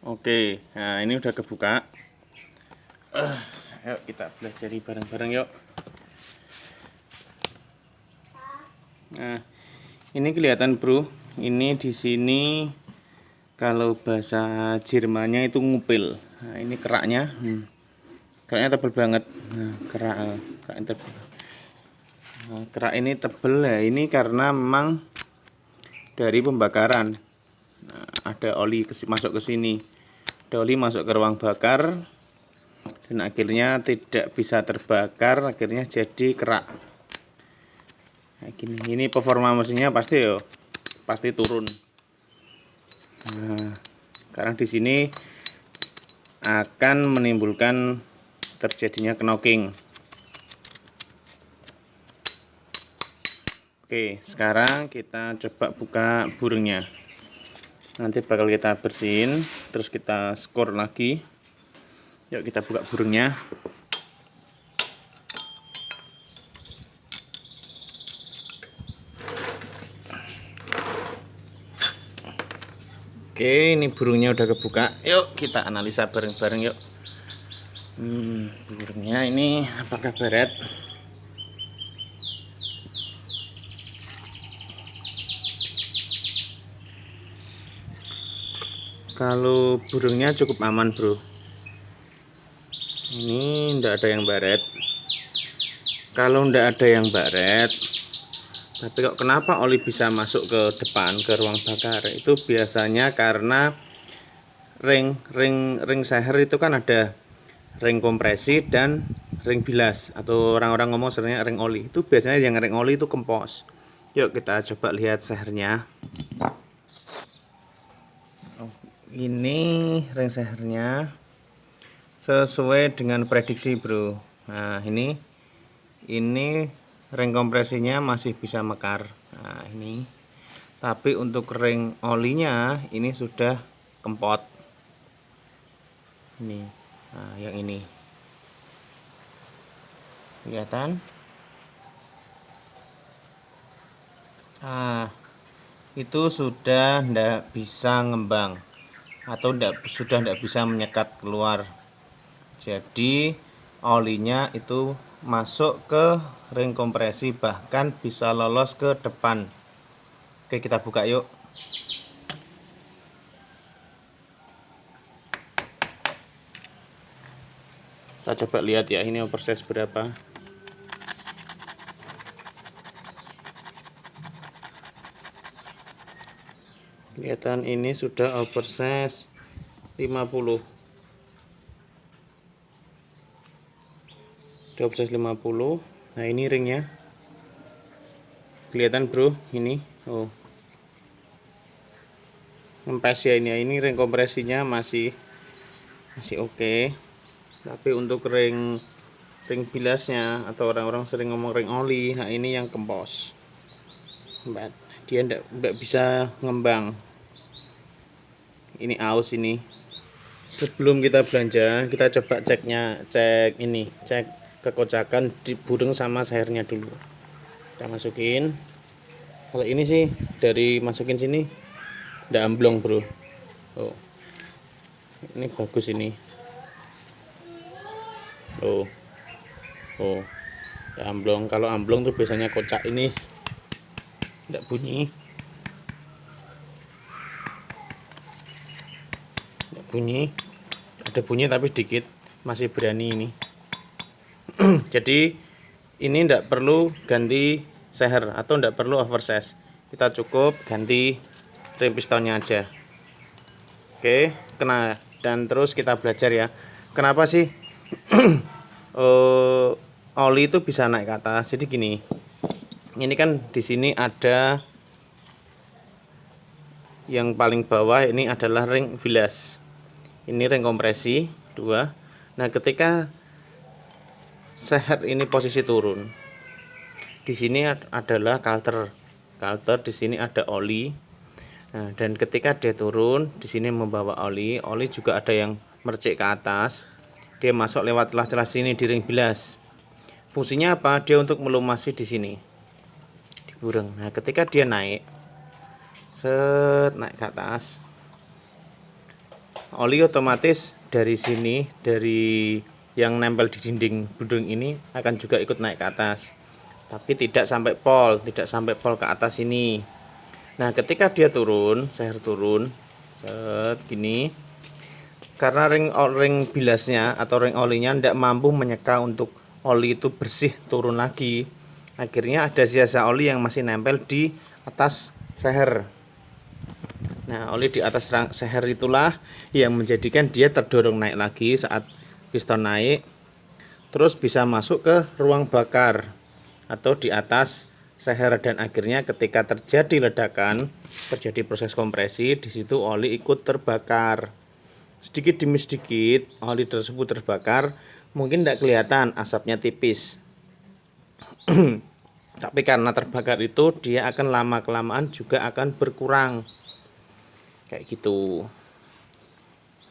Oke, nah ini udah kebuka. Yuk kita belajar bareng-bareng yuk. Nah, ini kelihatan bro. Ini di sini kalau bahasa Jermannya itu ngupil. Nah, ini keraknya. Keraknya tebal banget. Nah, kerak tebal. Nah, kerak ini tebel ya. Ini karena memang dari pembakaran. Nah, ada oli masuk ke sini. Ada oli masuk ke ruang bakar dan akhirnya tidak bisa terbakar, akhirnya jadi kerak. Nah, gini. Ini performa mesinnya pasti turun. Nah, karena di sini akan menimbulkan terjadinya knocking. Oke, sekarang kita coba buka burungnya. Nanti bakal kita bersihin, terus kita skor lagi. Yuk kita buka burungnya. Oke, ini burungnya udah kebuka. Yuk kita analisa bareng-bareng yuk. Burungnya ini apakah baret? Kalau burungnya cukup aman bro. Ini ndak ada yang baret. Kalau ndak ada yang baret, tapi kok kenapa oli bisa masuk ke depan ke ruang bakar? Itu biasanya karena ring seher itu kan ada ring kompresi dan ring bilas, atau orang-orang ngomong sebenarnya ring oli. Itu biasanya yang ring oli itu kempos. Yuk kita coba lihat sehernya. Ini ring sehernya sesuai dengan prediksi bro. Nah ini ring kompresinya masih bisa mekar. Nah ini, tapi untuk ring olinya ini sudah kempot. Ini, nah yang ini kelihatan. Nah itu sudah tidak bisa ngembang atau sudah tidak bisa menyekat keluar. Jadi olinya itu masuk ke ring kompresi, bahkan bisa lolos ke depan. Oke, kita buka yuk. Kita coba lihat ya, ini oversize berapa. Kelihatan ini sudah oversize 50. Udah oversize 50. Nah, ini ringnya. Kelihatan, bro, ini. Oh. Ngempes ya ini. Ini ring kompresinya masih oke. Tapi untuk ring bilasnya, atau orang-orang sering ngomong ring oli, nah ini yang kempos. Dia enggak bisa ngembang. Ini aus ini. Sebelum kita belanja, kita coba cek kekocakan di burung sama sehernya dulu. Kita masukin. Kalau ini sih dari masukin sini enggak amblong bro. Oh, ini bagus ini. Oh, ya amblong. Kalau amblong tuh biasanya kocak ini enggak bunyi. Ada bunyi tapi dikit, masih berani ini. Jadi ini tidak perlu ganti seher atau tidak perlu oversize, kita cukup ganti ring pistonnya aja. Oke, dan terus kita belajar ya, kenapa sih oli itu bisa naik ke atas. Jadi gini, ini kan di sini ada yang paling bawah, ini adalah ring bilas. Ini ring kompresi 2. Nah, ketika seher ini posisi turun, di sini adalah kalter, di sini ada oli. Nah, dan ketika dia turun, di sini membawa oli juga ada yang mercik ke atas. Dia masuk lewat celah-celah sini di ring bilas. Fungsinya apa? Dia untuk melumasi di sini di burung. Nah, ketika dia naik ke atas, oli otomatis dari sini, dari yang nempel di dinding budung ini akan juga ikut naik ke atas, tapi tidak sampai pol, ke atas ini. Nah, ketika dia turun, seher turun, set gini, karena ring bilasnya atau ring olinya tidak mampu menyeka untuk oli itu bersih turun lagi, akhirnya ada sisa oli yang masih nempel di atas seher. Nah, oli di atas seher itulah yang menjadikan dia terdorong naik lagi saat piston naik, terus bisa masuk ke ruang bakar atau di atas seher, dan akhirnya ketika terjadi ledakan, terjadi proses kompresi, di situ oli ikut terbakar. Sedikit demi sedikit oli tersebut terbakar, mungkin tidak kelihatan, asapnya tipis. Tapi karena terbakar itu dia akan lama kelamaan juga akan berkurang. Kayak gitu.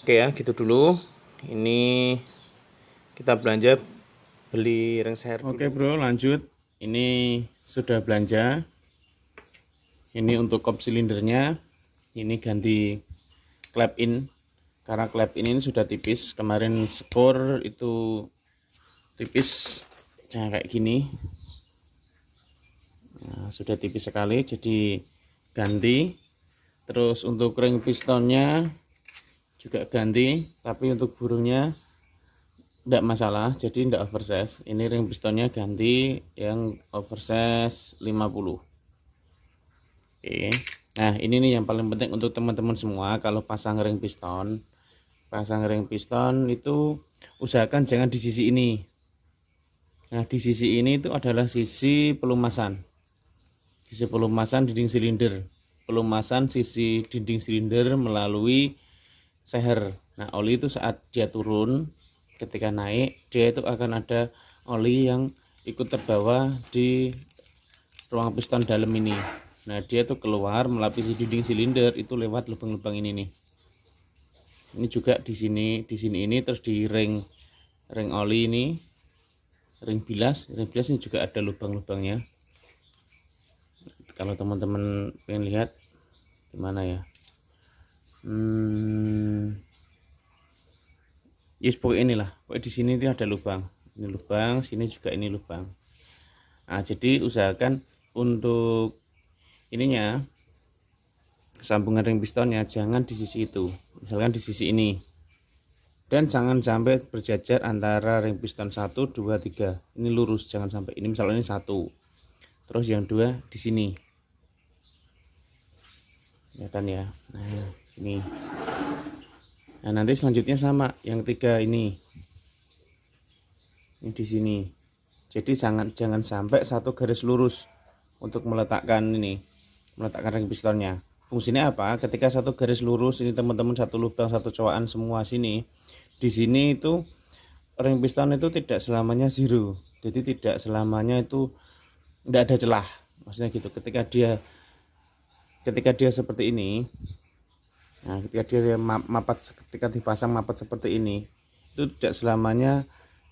Oke ya, gitu dulu. Ini kita belanja beli ring seher dulu. Oke bro, lanjut. Ini sudah belanja. Ini untuk kop silindernya. Ini ganti klep in. Karena klep ini sudah tipis. Kemarin skor itu tipis, kayak gini. Nah, sudah tipis sekali, jadi ganti. Terus untuk ring pistonnya juga ganti, tapi untuk burungnya tidak masalah, jadi tidak oversize. Ini ring pistonnya ganti yang oversize 50. Oke. Nah, ini nih yang paling penting untuk teman-teman semua. Kalau pasang ring piston itu usahakan jangan di sisi ini. Nah, di sisi ini itu adalah sisi pelumasan. Sisi pelumasan dinding silinder. Pelumasan sisi dinding silinder melalui seher. Nah, oli itu saat dia turun, ketika naik, dia itu akan ada oli yang ikut terbawa di ruang piston dalam ini. Nah, dia itu keluar melapisi dinding silinder itu lewat lubang-lubang ini nih. Ini juga di sini ini, terus di ring oli ini, ring bilas ini juga ada lubang-lubangnya. Kalau teman-teman pengen lihat gimana ya, yes, pokoknya inilah, pokoknya di sini ini ada lubang, ini lubang, sini juga ini lubang. Nah, jadi usahakan untuk ininya, sambungan ring pistonnya jangan di sisi itu, misalkan di sisi ini, dan jangan sampai berjajar antara ring piston 1, 2, 3. Ini lurus, jangan sampai ini, misalnya ini 1, terus yang 2 di sini, kelihatan ya. Nah, sini. Nah, nanti selanjutnya sama, yang 3 ini di sini. Jadi jangan sampai satu garis lurus untuk meletakkan ring pistonnya. Fungsinya apa? Ketika satu garis lurus ini teman-teman, satu lubang, satu cowakan semua sini. Di sini itu ring piston itu tidak selamanya zero. Jadi tidak selamanya itu tidak ada celah. Maksudnya gitu. Ketika dia seperti ini, nah ketika dia ketika dipasang mapat seperti ini, itu tidak selamanya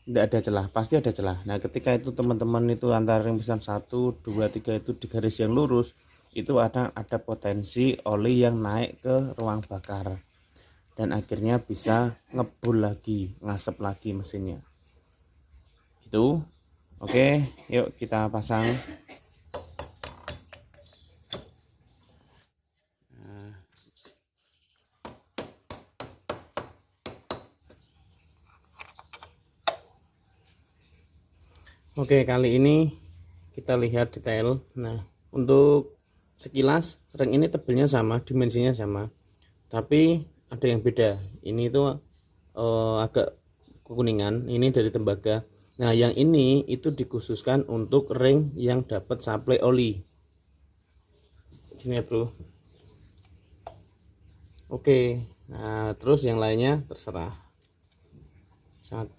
tidak ada celah, pasti ada celah. Nah, ketika itu teman-teman itu antara ring piston 1, 2, 3 itu di garis yang lurus, itu ada potensi oli yang naik ke ruang bakar, dan akhirnya bisa ngebul lagi, ngasap lagi mesinnya. Gitu. Oke, yuk kita pasang. Oke, kali ini kita lihat detail. Nah, untuk sekilas ring ini tebelnya sama, dimensinya sama, tapi ada yang beda. Ini itu agak kekuningan, ini dari tembaga. Nah, yang ini itu dikhususkan untuk ring yang dapat suplai oli. Ini ya bro. Oke, nah terus yang lainnya terserah. 1,